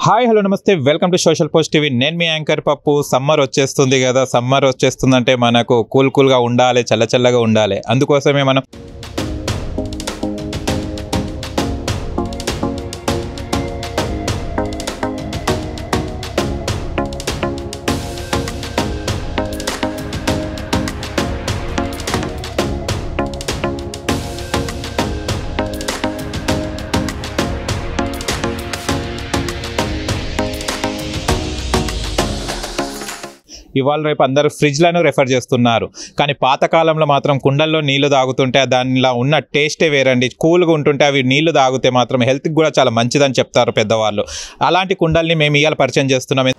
Hi hello నమస్తే welcome to social post TV. నేను మీ యాంకర్ పప్పు. సమ్మర్ వచ్చేస్తుంది కదా, సమ్మర్ వచ్చేస్తుందంటే మనకు కూల్గా ఉండాలి, చల్లగా ఉండాలి. అందుకోసమే మనం ఇవాళ రేపు అందరూ ఫ్రిడ్జ్లను రెఫర్ చేస్తున్నారు. కానీ పాతకాలంలో మాత్రం కుండల్లో నీళ్లు తాగుతుంటే దానిలో ఉన్న టేస్టే వేరండి. కూల్గా ఉంటుంటే అవి నీళ్లు తాగితే మాత్రం హెల్త్కి కూడా చాలా మంచిదని చెప్తారు పెద్దవాళ్ళు. అలాంటి కుండల్ని మేము ఇవాళ పరిచయం చేస్తున్నాం.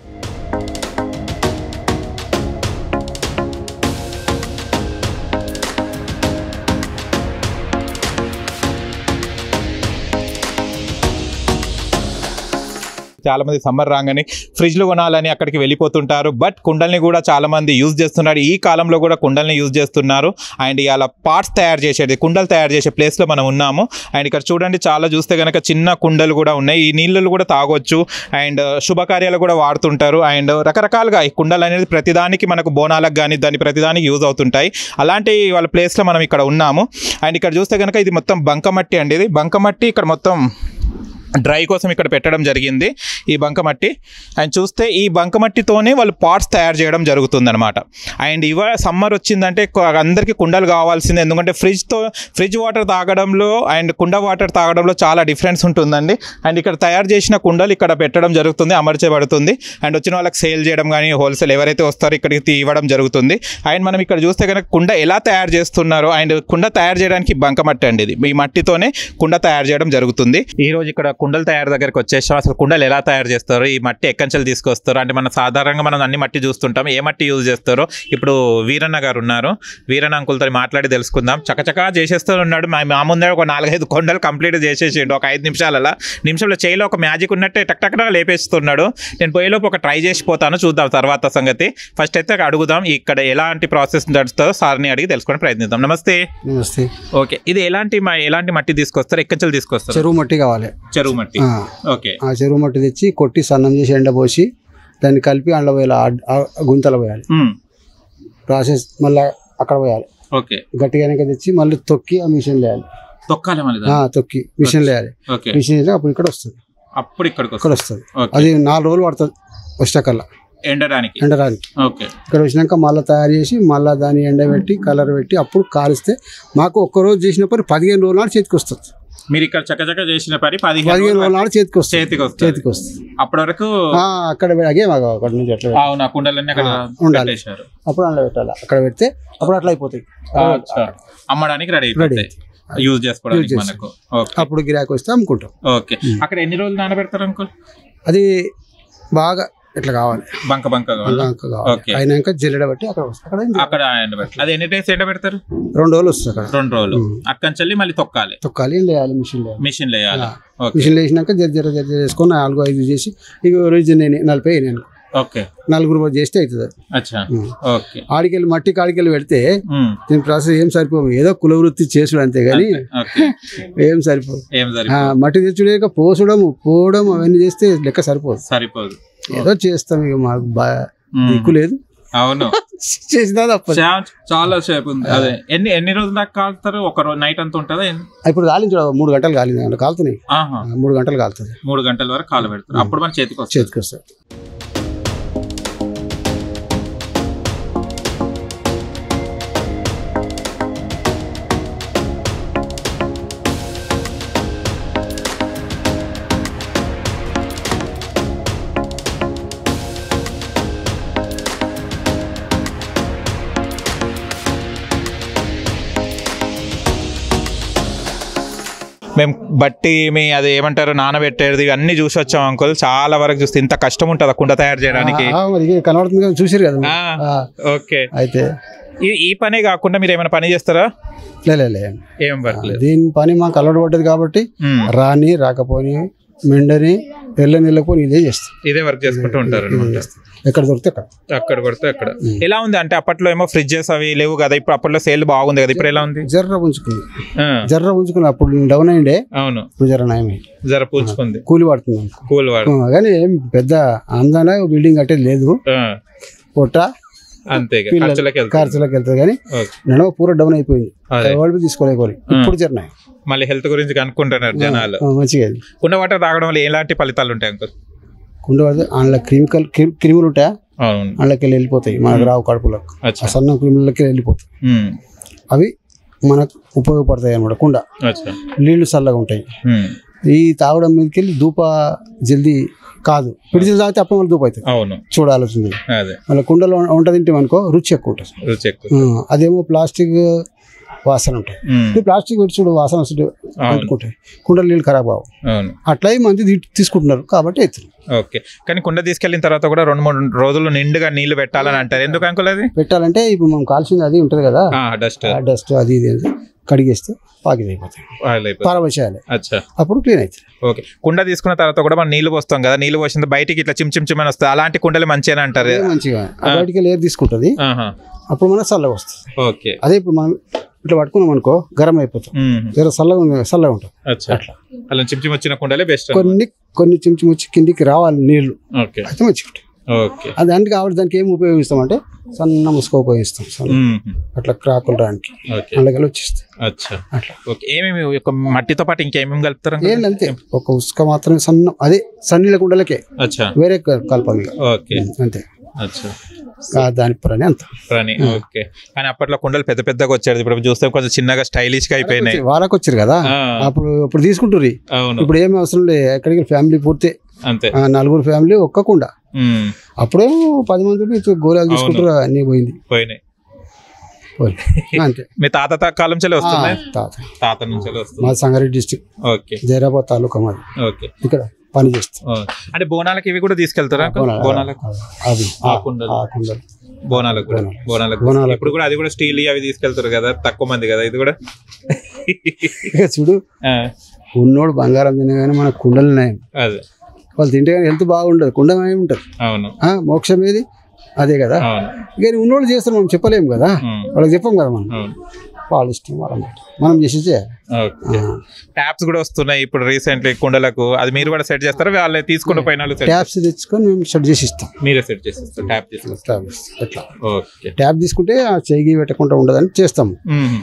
చాలా మంది సమ్మర్ రాగానే ఫ్రిడ్జ్లు కొనాలని అక్కడికి వెళ్ళిపోతుంటారు. బట్ కుండల్ని కూడా చాలా మంది యూజ్ చేస్తున్నారు. ఈ కాలంలో కూడా కుండల్ని యూజ్ చేస్తున్నారు. అండ్ ఇలా పార్ట్స్ తయారు చేసేది, కుండలు తయారు చేసే ప్లేస్లో మనం ఉన్నాము. అండ్ ఇక్కడ చూడండి, చాలా చూస్తే కనుక చిన్న కుండలు కూడా ఉన్నాయి. ఈ నీళ్ళు కూడా తాగొచ్చు. అండ్ శుభకార్యాలు కూడా వాడుతుంటారు. అండ్ రకరకాలుగా ఈ కుండలు అనేది ప్రతిదానికి మనకు బోనాలకు కానీ దాని ప్రతిదానికి యూజ్ అవుతుంటాయి. అలాంటి వాళ్ళ ప్లేస్లో మనం ఇక్కడ ఉన్నాము. అండ్ ఇక్కడ చూస్తే కనుక ఇది మొత్తం బంకమట్టి అండి. ఇది బంకమట్టి ఇక్కడ మొత్తం డ్రై కోసం ఇక్కడ పెట్టడం జరిగింది ఈ బంకమట్టి. అండ్ చూస్తే ఈ బంకమట్టితోనే వాళ్ళు పార్ట్స్ తయారు చేయడం జరుగుతుందన్నమాట. అండ్ సమ్మర్ వచ్చిందంటే అందరికీ కుండలు కావాల్సిందే. ఎందుకంటే ఫ్రిడ్జ్ వాటర్ తాగడంలో అండ్ కుండ వాటర్ తాగడంలో చాలా డిఫరెన్స్ ఉంటుందండి. అండ్ ఇక్కడ తయారు చేసిన కుండలు ఇక్కడ పెట్టడం జరుగుతుంది, అమర్చబడుతుంది. అండ్ వచ్చిన వాళ్ళకి సేల్ చేయడం కానీ హోల్సేల్ ఎవరైతే వస్తారో ఇక్కడికి ఇవ్వడం జరుగుతుంది. అండ్ మనం ఇక్కడ చూస్తే కనుక కుండ ఎలా తయారు చేస్తున్నారో, అండ్ కుండ తయారు చేయడానికి బంకమట్టి అండి. ఇది ఈ మట్టితోనే కుండ తయారు చేయడం జరుగుతుంది. ఈరోజు ఇక్కడ కుండలు తయారు దగ్గరికి వచ్చేసాం. అసలు కుండలు ఎలా తయారు చేస్తారు, ఈ మట్టి ఎక్కంచెలు తీసుకొస్తారు అంటే మనం సాధారణంగా మనం అన్ని మట్టి చూస్తుంటాం. ఏ మట్టి యూజ్ చేస్తారో ఇప్పుడు వీరన్న గారు ఉన్నారు. వీరన్న అంకుల్తో మాట్లాడి తెలుసుకుందాం. చకచకా చేసేస్తూ ఉన్నాడు. మా ముందే ఒక 4-5 కుండలు కంప్లీట్ చేసేసిండు ఒక 5 నిమిషంలో. చేయిలో ఒక మ్యాజిక్ ఉన్నట్టే టక్ లేపేస్తున్నాడు. నేను పోయేలోపు ఒక ట్రై చేసిపోతాను, చూద్దాం తర్వాత సంగతి. ఫస్ట్ అయితే అడుగుదాం ఇక్కడ ఎలాంటి ప్రాసెస్ నడుస్తుందో సార్ని అడిగి తెలుసుకొని ప్రయత్నిద్దాం. నమస్తే. నమస్తే. ఓకే, ఇది ఎలాంటి మట్టి తీసుకొస్తారు, ఎక్కంచెలు తీసుకొస్తారు? చెరువు మట్టి కావాలి. చెరువు మట్టి. ఓకే. ఆ చెరువు మట్టి తెచ్చి కొట్టి సన్నం చేసి ఎండబోసి దాన్ని కలిపి అందులో పోయాలి, గుంతలు పోయాలి. ప్రాసెస్ మళ్ళీ అక్కడ పోయాలి. ఓకే. గట్టిగా తెచ్చి మళ్ళీ తొక్కి ఆ మిషన్ వేయాలి. తొక్కి మిషన్ వేయాలి. మిషన్ వేసి అప్పుడు ఇక్కడ వస్తుంది. అప్పుడు ఇక్కడ వస్తుంది. అది 4 రోజులు పడుతుంది వచ్చేకల్లా ఎండడానికి. ఇక్కడ వచ్చినాక మళ్ళీ తయారు చేసి మళ్ళీ దాన్ని ఎండబెట్టి కలర్ పెట్టి అప్పుడు కాలిస్తే మాకు ఒక్కరోజు చేసిన పని 15 రోజుల నాడు చేతికి వస్తుంది. మీరు ఇక్కడ చక్కచక్క చేసిన పని 15 రోజుల నాడు చేతికి వస్తుంది. అప్పటి వరకు అక్కడ అక్కడ నుంచి అట్లా కుండలన్నీ ఉండాలి. అప్పుడు అందులో పెట్టాలి. అక్కడ పెడితే అప్పుడు అట్లా అయిపోతాయి, అమ్మడానికి రెడీ యూజ్ చేసుకోవడానికి మనకు. అప్పుడు గిరాకీ వస్తే అమ్ముకుంటాం. ఓకే. అక్కడ ఎన్ని రోజులు నానబెడతారు అంకుల్? అది బాగా ఇట్లా కావాలి, బంక అయినాక జల్లెడ బట్టి అక్కడ అది ఎన్ని డేస్ ఎండబెడతారు? 2 రోజులు వస్తుంది. అక్కడ 2 రోజులు అక్కడి మళ్ళీ తొక్కాలి వేయాలి. మిషన్ వేసినాక జర చేసుకొని 4-5 చేసి ఇక రోజు 40 నేను 4 చేస్తే అవుతుంది. ఆడికెళ్ళి మట్టి కాడికెళ్ళి పెడితే దీని ప్రాసెస్ ఏం సరిపోవు. ఏదో కుల వృత్తి చేసుడు అంతేగాని ఏం సరిపోదు. మట్టి తెచ్చుడే పోవడం అవన్నీ చేస్తే లెక్క సరిపోదు. ఏదో చేస్తాం, ఇక మాకు దిక్కు లేదు. అవును, చేసినా తప్పదు. చాలా సేపు ఉంది. అదే ఎన్ని రోజులు దాకా కాలుతారు? ఒక రోజు నైట్ అంతా ఉంటుందా? ఇప్పుడు కాలించు 3 గంటలు కాలుతున్నాయి. 3 గంటలు కాలుతుంది. 3 గంటల వరకు కాలు పెడతారు. అప్పుడు మన చేతికి వస్తుంది. మేము బట్టి అది ఏమంటారు నానబెట్టేది అన్ని చూసి వచ్చాం అంకుల్. చాలా వరకు చూస్తే ఇంత కష్టం ఉంటుంది కుండ తయారు చేయడానికి. కనబడుతుంది, చూసారు కదా. ఓకే. అయితే ఈ పనే కాకుండా మీరు ఏమైనా పని చేస్తారా? ఏం వర్క్ లేదు. దీని పని మాకు అలవాటు పడ్డది కాబట్టి రాకపోని మెండని వెళ్ళకపోయి ఇదే చేస్తాం, ఇదే వర్క్ చేసుకుంటూ ఉంటారు. ఎక్కడ దొరికితే అక్కడ పడితే అక్కడ. ఎలా ఉంది అంటే అప్పట్లో ఏమో ఫ్రిడ్జెస్ అవి లేవు కదా, ఇప్పుడు అప్పట్లో సేల్ బాగుంది కదా, ఇప్పుడు ఎలా ఉంది? జర్ర పుంజుకుంది అప్పుడు డౌన్ అయ్యిండే. అవును, జర నయమే, జర పూచుకుంది, కూలి పడుతుంది కానీ ఏం పెద్ద ఆందాన బిల్డింగ్ కట్టేది లేదు, పొట్ట అంతే ఖర్చులకు వెళ్తుంది కానీ నడవ పూర డౌన్ అయిపోయింది, వాళ్ళు తీసుకోలేకపోయి. ఇప్పుడు జర్నాయి మళ్ళీ హెల్త్ గురించి కనుక్కుంటున్నారు జనాలు. మంచిగా కుండ వాటర్ తాగడం వల్ల ఎలాంటి ఫలితాలు ఉంటాయి అంకుల్? కుండ వాటర్ అందులో క్రిములు ఉంటాయా, అందులోకి వెళ్ళిపోతాయి, మనకు రావు కడుపులకు, సన్న క్రిములకి వెళ్ళిపోతాయి, అవి మనకు ఉపయోగపడతాయి అన్నమాట. కుండ నీళ్లు చల్లగా ఉంటాయి. ఈ తాగడం మీదకి వెళ్ళి ధూప జల్దీ కాదు, పిడిచి తాగితే అప్పుడు మళ్ళీ ధూప అవుతుంది. అవును, చూడాల్సింది. మళ్ళీ కుండలో వంట తింటే అనుకో రుచి ఎక్కువ ఉంటుంది. అదేమో ప్లాస్టిక్ వాసన ఉంటాయి, ప్లాస్టిక్ పెట్టి చూడు వాసన వస్తుంది అంటుకుంటాయి, కుండలు నీళ్ళు ఖరాబ్ అవ్వవు. అట్లా మంది తీసుకుంటున్నారు కాబట్టి ఎత్తులు. ఓకే, కానీ కుండ తీసుకెళ్లిన తర్వాత కూడా 2-3 రోజులు నిండుగా నీళ్లు పెట్టాలని అంటారు. ఎందుకు అంకుల్ అది పెట్టాలంటే ఇప్పుడు మనం కాల్చింది అది ఉంటుంది కదా, డస్ట్ అది ఇది కడిగేస్తే పాకిది అయిపోతాయి, పారవేసేయాలి, అప్పుడు క్లీన్ అవుతుంది. ఓకే, కుండ తీసుకున్న తర్వాత కూడా మనం నీళ్లు పోస్తాం కదా, నీళ్లు పోసిన బయటికి ఇట్లా చిమ్చిమని వస్తుంది, అలాంటి కుండలు మంచిగా అంటారు. మంచిగా బయటికి లేరు తీసుకుంటుంది, అప్పుడు మనకు చల్లగా వస్తుంది. ఓకే, అదే ఇప్పుడు మనం ఇట్లా పట్టుకున్నాం అనుకో గరం అయిపోతాం, చల్లగా ఉంటుంది. అట్లా అలా చిమ్చిమ్ వచ్చిన కుండలే బెస్ట్. కొన్ని చిమ్చిమ్ వచ్చి కిందికి రావాలి నీళ్లు, అయితే మంచిగా ఉంటాయి. అది దానికి కాబట్టి దానికి ఏం ఉపయోగిస్తాం అంటే సన్న ముసుక ఉపయోగిస్తాం, అట్లా క్రాకులు రానికి అందులో వచ్చేస్తాయి. ఏమేమి మట్టితో పాటు ఇంకేమేమి కలుపుతారు? ఏంటంతే ఒక ఉసుక మాత్రమే సన్న, అదే సన్నీల కుండలకే, వేరే కలపాలి అంతే. దాని ప్రాణి అంత ప్రాణి. ఓకే, కానీ అప్పట్లో కుండలు పెద్ద పెద్దగా వచ్చారు, ఇప్పుడు చూస్తే కొంచెం చిన్నగా స్టైలిష్ గా అయిపోయినాయి. వాళ్ళకి వచ్చారు కదా అప్పుడు తీసుకుంటారు, ఇప్పుడు ఏమి అవసరం లేదు, ఎక్కడికి ఫ్యామిలీ పూర్తి అంతే, 4 ఫ్యామిలీ ఒక్క కుండ. అప్పుడే 10 మంది గోరాలు తీసుకుంటారు, అన్ని పోయినాయి అంతే. మీ తాత కాలం నుంచి వస్తుంది? తాత నుంచి వస్తుంది. మా సంగారెడ్డి డిస్ట్రిక్ట్, జైరాబాద్ తాలూకా మాది. ఓకే, ఇక్కడ పని చేస్తాం. అంటే బోనాలకి ఇవి కూడా తీసుకెళ్తారా? బోనాలకు ఇప్పుడు కూడా అది కూడా స్టీల్ అవి తీసుకెళ్తారు కదా, తక్కువ మంది కదా, ఇది కూడా చూడు ఉన్నోడు బంగారం తినగానే మన కుండలు ఉన్నాయి, అదే వాళ్ళు తింటే కానీ హెల్త్ బాగుండదు, కుండ ఉంటుంది. అవును, మోక్షం ఏది అదే కదా, కానీ ఉన్నోళ్ళు చేస్తారు, మనం చెప్పలేము కదా, వాళ్ళకి చెప్పాం కదా, మనం వాళ్ళ ఇష్టం మనం చేసి ట్యాప్స్ కూడా వస్తున్నాయి ఇప్పుడు రీసెంట్లీ కుండలకు, అది మీరు కూడా సెట్ చేస్తారా? వాళ్ళే తీసుకున్న పైన ట్యాప్స్ తెచ్చుకొని మేము సెట్ చేసి ఇస్తాం. మీరే సెట్ చేసి ఇస్తారు ట్యాప్ తీసుకొస్తాం? ఎట్లా ట్యాప్ తీసుకుంటే ఆ చెయ్యి పెట్టకుండా ఉండదని చేస్తాము,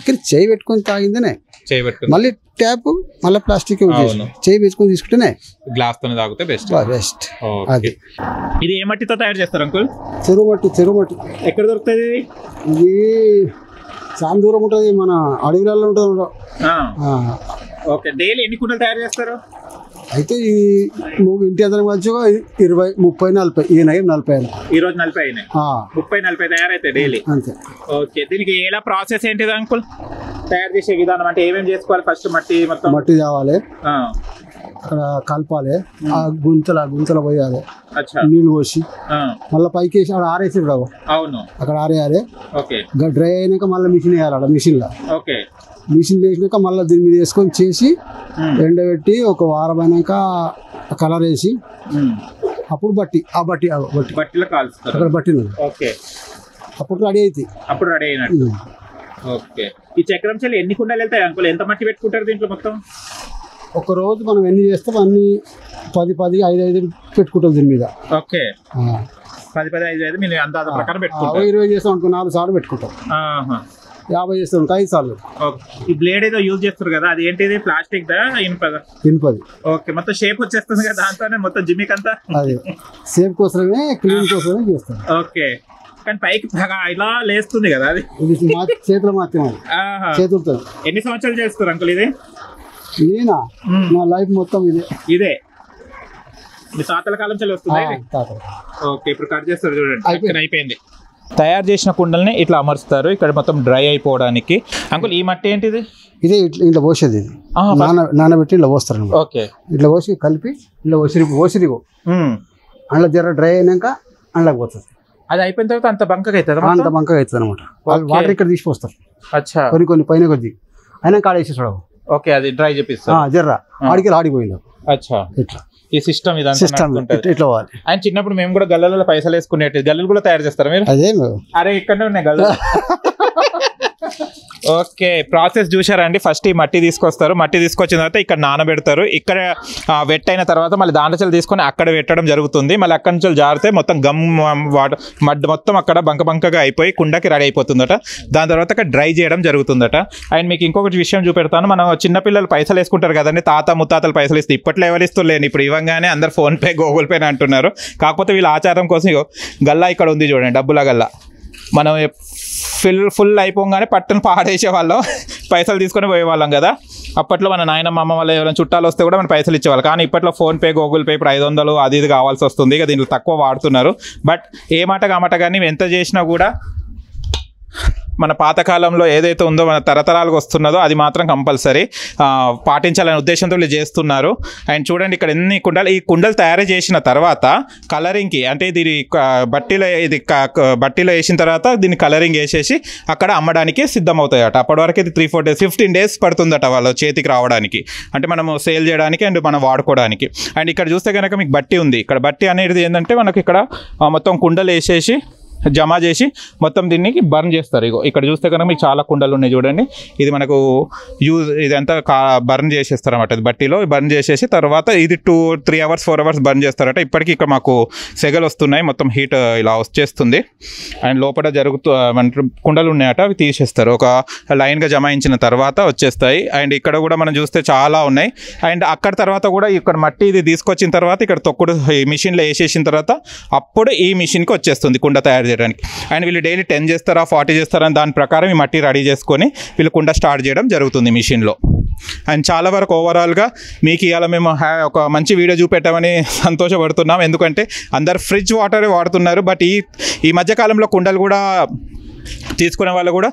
కానీ చెయ్యి పెట్టుకొని తాగిందనే మళ్ళీ ట్యాప్ మళ్ళీ ప్లాస్టిక్ చెయ్యి పెట్టుకొని తీసుకుంటేనే గ్లాస్ తో తాగితే బెస్ట్. అది ఇది ఏ మట్టితో తయారు చేస్తారు అంకుల్? చెరువు మట్టి. ఎక్కడ దొరుకుతుంది ఇది? చాలా దూరం ఉంటుంది, మన అడవిలలో ఉంటుంది. ఓకే, డైలీ ఎన్ని కుండలు తయారు చేస్తారు? అయితే ఈ ఇంటి అతను మంచిగా 20, 30, 40, ఈ నయం 40. ఈ రోజు 40 అయినాయి, 30, 40 తయారైతే డైలీ. అంతే. ఓకే, దీనికి ఎలా ప్రాసెస్ ఏంటిది అంకుల్? తయారు చేసే విధానం అంటే ఏమేమి చేసుకోవాలి? ఫస్ట్ మట్టి తేవాలి, అక్కడ కలపాలి, ఆ గుంతల పోయాలి, నీళ్ళు పోసి మళ్ళీ పైకి వేసి అక్కడ ఆరేసి రావు. అవును, అక్కడ ఆరేయాలి. డ్రై అయినాక మళ్ళీ మిషన్ వేయాలి, అక్కడ మిషన్లో. మిషన్ వేసినాక మళ్ళీ దీని మీద వేసుకొని చేసి ఎండబెట్టి ఒక వారం అయినాక కలర్ వేసి అప్పుడు బట్టిలో కాల్చుతారు. అక్కడ బట్టి అప్పుడు రెడీ అవుతాయి. ఓకే, ఈ చక్రం చెల్లి ఎన్ని కుండలు వెళ్తాయి అంకుల్? ఎంత మట్టి పెట్టుకుంటారు దీంట్లో మొత్తం? ఒక రోజు మనం ఎన్ని చేస్తాం అన్ని 10, 5 పెట్టుకుంటాం దీని మీద. ఓకే, 10, 5 మీరు అందాజ ప్రకారం పెట్టుకుంటాం. 20 చేస్తాం అనుకో 4 సార్లు పెట్టుకుంటాం, 50 చేస్తాం 5 సార్లు. ఈ బ్లేడ్ ఏదో యూజ్ చేస్తారు కదా, అది ఏంటిది? ప్లాస్టిక్ దా ఇనుపది? ఓకే, మొత్తం షేప్ వచ్చేస్తుంది కదా దాంతోనే మొత్తం జిమ్మిక్ అంతా? అది షేప్ కోసమే, క్లీన్ కోసమే చేస్తాం. ఓకే, కానీ పైకి ఇలా లేస్తుంది కదా, అది చేతులు మాత్రమే, చేతులతో. ఎన్ని సంవత్సరాలు చేస్తారు అంకుల్ ఇది? నేనా నా లైఫ్ మొత్తం ఇదే మీ తాతల కాలం నుంచి వస్తుంది. ఓకే, ఇప్పుడు కట్ చేస్తారు చూడండి, అయిపోయింది. తయారు చేసిన కుండల్ని ఇట్లా అమర్చుతారు ఇక్కడ మొత్తం డ్రై అయిపోవడానికి. అంకుల్ ఈ మట్టి ఏంటిది? ఇదే ఇట్లా పోసేది, ఇది నానబెట్టి ఇట్లా పోస్తారు. ఓకే, ఇట్లా పోసి కలిపి ఇట్లా ఓసిరిగో అందులో జర డ్రై అయినాక అందులోకి పోతుంది. అది అయిపోయిన తర్వాత అంత బంకగా అవుతుంది? అంత బంకగా అవుతుంది అనమాట. వాటర్ ఇక్కడ తీసిపోస్తారు, కొన్ని పైన కొద్ది అయినా కాడేసి చూడవు. ఓకే, అది డ్రై చేపిస్తారు. జర్ర ఆడికి ఆడిపోయింది. అచ్చా, ఇట్లా ఈ సిస్టమ్ సిస్టమ్ ఇట్లా పోవాలి. అండ్ చిన్నప్పుడు మేము కూడా గల్లలలో పైసలు వేసుకునేది. గల్లలు కూడా తయారు చేస్తారా మీరు? అదే అరే ఇక్కడనే ఉన్నాయి గల్లలు. ఓకే, ప్రాసెస్ చూసారా అండి? ఫస్ట్ ఈ మట్టి తీసుకొస్తారు, మట్టి తీసుకొచ్చిన తర్వాత ఇక్కడ నానబెడతారు, ఇక్కడ వెట్ అయిన తర్వాత మళ్ళీ దాంట్లో తీసుకొని అక్కడ పెట్టడం జరుగుతుంది. మళ్ళీ అక్కడి నుంచి జారితే మొత్తం గమ్ మడ్ మొత్తం అక్కడ బంకగా అయిపోయి కుండకి రెడీ అయిపోతుందట. దాని తర్వాత అక్కడ డ్రై చేయడం జరుగుతుందట. అండ్ మీకు ఇంకొకటి విషయం చూపెడతాను. మనం చిన్నపిల్లలు పైసలు వేసుకుంటారు కదండి, తాత ముత్తాతలు పైసలు ఇస్తే ఇప్పట్లో ఎవరు ఇస్తలేని, ఇప్పుడు ఇవ్వగానే అందరు ఫోన్పే గూగుల్ పే అంటున్నారు. కాకపోతే వీళ్ళ ఆచారం కోసం గల్లా ఇక్కడ ఉంది చూడండి, డబ్బుల గల్లా. మనం ఫుల్ అయిపోగానే పట్టును పాడేసేవాళ్ళం, పైసలు తీసుకొని పోయేవాళ్ళం కదా. అప్పట్లో మన నాయనమ్మ అమ్మ వాళ్ళు ఎవరైనా చుట్టాలు వస్తే కూడా మనం పైసలు ఇచ్చేవాళ్ళు. కానీ ఇప్పట్లో ఫోన్పే గూగుల్ పే ఇప్పుడు 500 అది ఇది కావాల్సి వస్తుంది. ఇక దీంట్లో తక్కువ వాడుతున్నారు. బట్ ఏ మాట కామాట కానీ ఎంత చేసినా కూడా మన పాతకాలంలో ఏదైతే ఉందో మన తరతరాలకు వస్తున్నదో అది మాత్రం కంపల్సరీ పాటించాలనే ఉద్దేశంతో వీళ్ళు చేస్తున్నారు. అండ్ చూడండి ఇక్కడ ఎన్ని కుండలు. ఈ కుండలు తయారు చేసిన తర్వాత కలరింగ్కి, అంటే ఇది బట్టీలో వేసిన తర్వాత దీన్ని కలరింగ్ వేసేసి అక్కడ అమ్మడానికి సిద్ధమవుతాయట. అప్పటి వరకు ఇది 3-4 days 15 days పడుతుందట వాళ్ళ చేతికి రావడానికి, అంటే మనము సేల్ చేయడానికి అండ్ మనం వాడుకోవడానికి. అండ్ ఇక్కడ చూస్తే కనుక మీకు బట్టి ఉంది. ఇక్కడ బట్టి అనేది ఏంటంటే మనకి ఇక్కడ మొత్తం కుండలు వేసేసి జమ చేసి మొత్తం దీన్ని బర్న్ చేస్తారు. ఇక్కడ చూస్తే కనుక మీకు చాలా కుండలు ఉన్నాయి చూడండి. ఇది మనకు ఇదంతా బర్న్ చేసేస్తారు అన్నమాట. ఇది బట్టీలో బర్న్ చేసేసి తర్వాత ఇది 2-3 hours 4 hours బర్న్ చేస్తారట. ఇప్పటికీ ఇక్కడ మాకు సెగలు వస్తున్నాయి, మొత్తం హీట్ ఇలా వచ్చేస్తుంది. అండ్ లోపల కుండలు ఉన్నాయట, అవి తీసేస్తారు. ఒక లైన్గా జమాయించిన తర్వాత వచ్చేస్తాయి. అండ్ ఇక్కడ కూడా మనం చూస్తే చాలా ఉన్నాయి. అండ్ అక్కడ తర్వాత కూడా ఇక్కడ మట్టి ఇది తీసుకొచ్చిన తర్వాత ఇక్కడ తొక్కుడు ఈ మిషన్లో వేసేసిన తర్వాత అప్పుడు ఈ మిషన్కి వచ్చేస్తుంది కుండ తయారు చేయడానికి. అండ్ వీళ్ళు డైలీ 10 చేస్తారా 40 చేస్తారా అని దాని ప్రకారం ఈ మట్టి రెడీ చేసుకొని వీళ్ళు కుండ స్టార్ట్ చేయడం జరుగుతుంది మిషన్లో. అండ్ చాలా వరకు ఓవరాల్గా మీకు ఇవాళ మేము ఒక మంచి వీడియో చూపెట్టామని సంతోషపడుతున్నాం. ఎందుకంటే అందరు ఫ్రిడ్జ్ వాటరే వాడుతున్నారు. బట్ ఈ మధ్యకాలంలో కుండలు కూడా తీసుకునే వాళ్ళు కూడా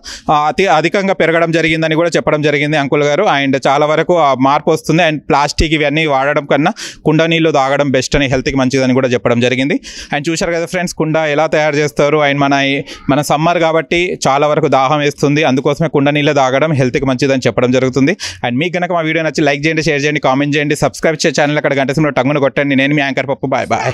అధికంగా పెరగడం జరిగిందని కూడా చెప్పడం జరిగింది అంకుల్ గారు. అండ్ చాలా వరకు మార్పు వస్తుంది. అండ్ ప్లాస్టిక్ ఇవన్నీ వాడడం కన్నా కుండ నీళ్ళు తాగడం బెస్ట్ అని, హెల్త్కి మంచిదని కూడా చెప్పడం జరిగింది. అండ్ చూశారు కదా ఫ్రెండ్స్ కుండ ఎలా తయారు చేస్తారు. అండ్ మన సమ్మర్ కాబట్టి చాలా వరకు దాహం వేస్తుంది, అందుకోసమే కుండ నీళ్ళే తాగడం హెల్త్కి మంచిదని చెప్పడం జరుగుతుంది. అండ్ మీకు కనుక మా వీడియో నచ్చి లైక్ చేయండి, షేర్ చేయండి, కామెంట్ చేయండి, సబ్స్క్రైబ్ చేసే ఛానల్ అక్కడ గంట సింబల్ టంగును కొట్టండి. నేను మీ యాంకర్ పప్పు. Bye bye.